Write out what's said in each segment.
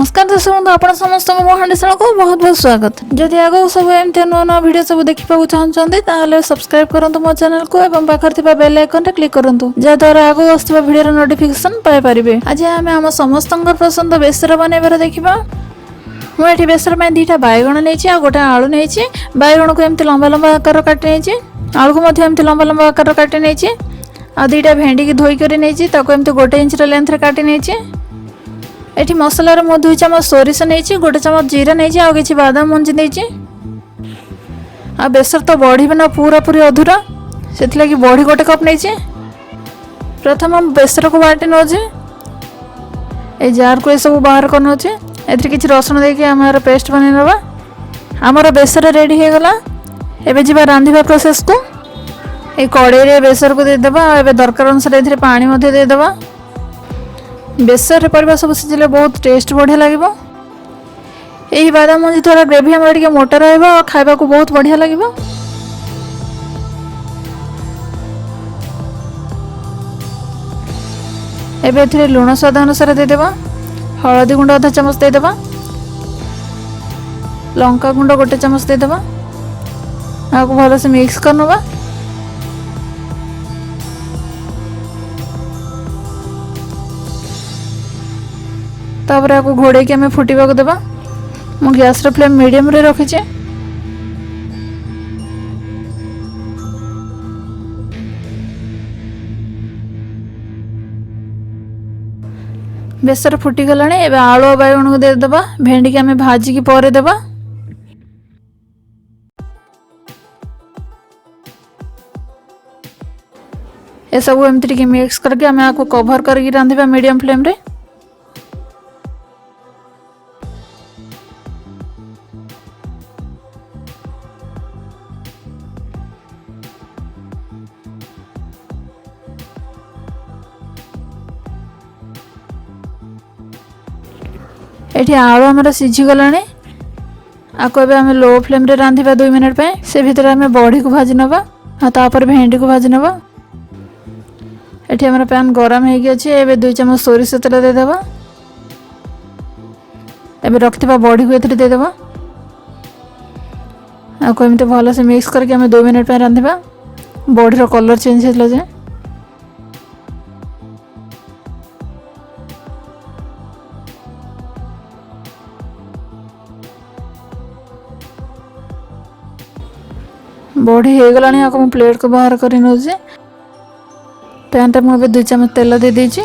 नमस्कार दर्शक बंधु आपण समस्त मो हांडेशाला को बहुत बहुत स्वागत। जदि आगो सब एमती नुआ नुआ वीडियो सब देखा चाहते ताहले सब्सक्राइब करंतु मो चैनल को एवं पाखर थिबा बेल आइकन रे क्लिक करंतु जद्वारा आगो आसथिबा वीडियो रो नोटिफिकेशन पाइ परिबे। आज आमे हम समस्तंकर पसंद बेसर बनेबार देखिबा। मु एठी बेसर में दीटा बायगण नेछि आ गोटा आलू नेछि। बायगण को एमती लंबा लंबा आकार काटि नेछि, आलू को मध्ये एमती लंबा लंबा आकार काटि नेछि आ दीटा भेंडी की धोई करी नेछि ताको एमती 1 इंच रे लेंथ रे काटि नेछि। एठी मसला रे मो 2 चम्मच सोरिष नेछि, 1 चम्मच जीरा नेछि आ किछि बादाम मंजी नेछि। आ बेसर तो बढी बना पूरा पूरी अधूरा सेति लागि बढी 1 कप नेछि। प्रथम हम बेसर को बाटी नोछि, ए जार को ए सब बाहर कर नोछि। एथि किछि रसुन देके हमर पेस्ट बनै नबा। हमर बेसर रेडी हे गला। एबे जिबा रांधिबा प्रोसेस को ए कड़ाई रे बेसर को दे देबा। एबे दरकार अनुसार एथि पानी मध्ये दे देबा। बेसर परिबा सब सिझिले बहुत टेस्ट बढ़िया लागिबो। एही बादाम मंजी थोड़ा ग्रेवी हमर टिके मोटा रहबो और खाइबा को बहुत बढ़िया लागिबो। एबे एथि लूण स्वाद अनुसार दे देबा। हळदी गुंड आधा चम्मच दे देबा। लंका गुंड 1 चम्मच दे देबा। आको भलो से मिक्स करनबा। तापर आको घोड़े के हमें फुटिबा को देबा। मु गैस रो फ्लेम मीडियम रे रखि छे। बेसर फुटी गलाने। एबे आलू बायगण को दे देबा। भेंडी के हमें भाजी की परे देबा। ए सब एमती टिके मिक्स करके हमें आको कवर करके रांधिबा मीडियम फ्लेम रे। एठी आलू हमर सिझी गलाने। आको एबे हमें लो फ्लेम रे रांधिबा 2 मिनिट पे। से भीतर हमें बॉडी को भाजी नबा आ तापर भेंडी को भाजी नबा। एठी हमर पैन गरम हे गय छै। एबे 2 चम्मच सोरिष तेल दे देबा। एबे रखथिबा बॉडी को एथि दे देबा। आको एमते भलो से मिक्स करके हमें 2 मिनिट पे रांधिबा। बॉडी रो कलर चेंज हेला जे। बॉडी हे गलानी। आको मु प्लेट को बाहर करि नोजे। पैन रे मु 2 चम्मच तेल दे देछि।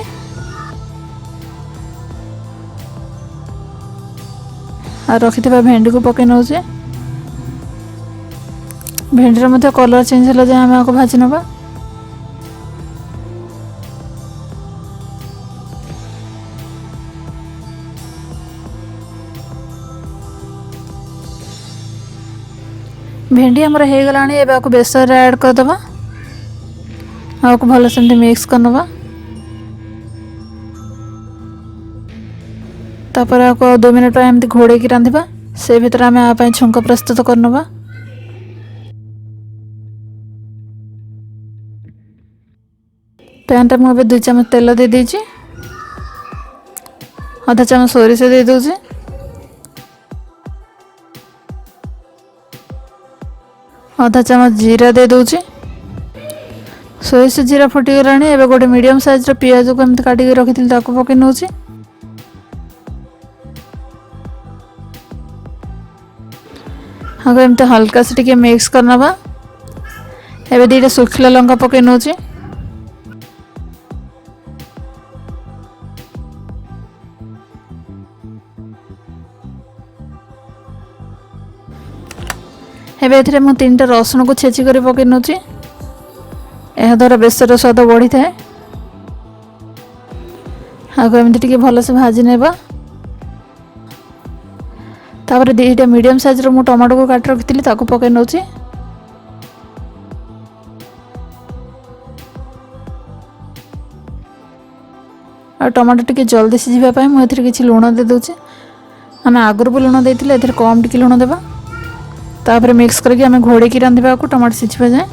आ रखिथिबा भेंडी को पके नोजे। भेंडी रे मते कलर चेंज होला जे हम आको भाजी नबा। भेंडी हमर हे गलानी। एबे आको बेसर ऐड कर दबा। आको भलो से मिक्स करनबा। तापर आको 2 मिनिट पे एमती घोड़े की रांधिबा। से भीतर हमें आ पय छुंक प्रस्तुत करनबा। पैन रे मु 2 चम्मच तेल दे देछि। आधा चम्मच सोरिष दे दोछि। आधा चम्मच जीरा दे दोछि। सोरिष जीरा फुटी गलानी। एबे गोटे मीडियम साइज रो प्याज को एमती काटी के रखिथिल ताको पके नोछि। आगे एमती हल्का से टिके मिक्स करनबा। एबे 2टा सुखला लंका पके नोछि। एबे एथरे मु 3टा रसुन को छेची करी पके नोछि। एहा द्वारा बेसर स्वाद बढ़ी थाए। आगो एमती टिके भलो से भाजी नेबा। तापर 2टा मीडियम साइज रो मु टमाटो को काट रखिथिली ताको पके नोछि। आ टमाटो टिके जल्दी सिझिबा पय मु एथरे किछि लूण दे दोछि। हम आगुर भी लूण देथिले, एथरे कम टिके लूण देबा। तापर मिक्स करके हमें घोड़े की रांधिबा को टमाटो सिझिबा जाए।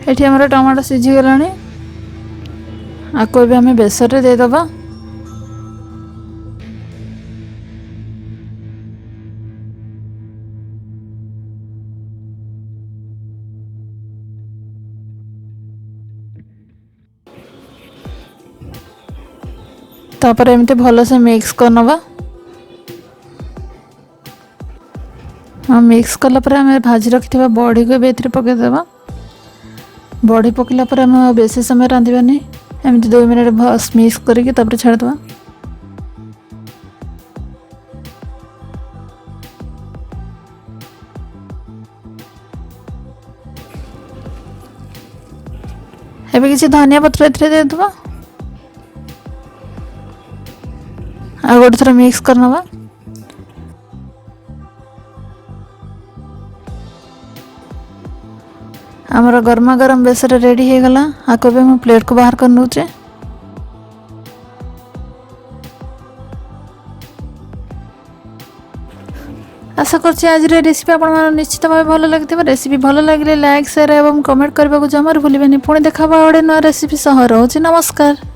ଏଠି ଆମର ଟମାଟୋ ସିଝିଗଲାଣି। ଆକୁ ଏବେ ଆମେ ବେସରରେ ଦେଇଦେବା। ତାପରେ ଏମିତି ଭଲସେ ମିକ୍ସ କରିନେବା। ମିକ୍ସ କଲା ପରେ ଆମେ ଭାଜି ରଖିଥିବା ବଢ଼ିକୁ ଏବେ ଏଥିରେ ପକାଇଦେବା। ବଢ଼ି ପକାଇଲା ପରେ ଆମେ ବେଶୀ ସମୟ ରାନ୍ଧିବାନି, ଏମିତି 2 ମିନିଟ୍ ମିକ୍ସ କରିକି ତାପରେ ଛାଡ଼ିଦେବା। ଏବେ କିଛି ଧନିଆ ପତ୍ର ଏଥିରେ ଦେଇଦେବା। ଆଉ ଗୋଟେ ଥର ମିକ୍ସ କରିନେବା। ଆମର ଗରମା ଗରମ ବେସର ରେଡ଼ି ହେଇଗଲା। ଆକୁ ଏବେ ମୁଁ ପ୍ଲେଟ୍କୁ ବାହାର କରି ନେଉଛି। आशा करछि आज रेसिपी आपण निश्चित भाव भल लगी। रेसिपी भल लगे लाइक शेयर और कमेंट करने को जमार भूलें। पुणी देखा गोटे नया रेसिपी सह रोचे। नमस्कार।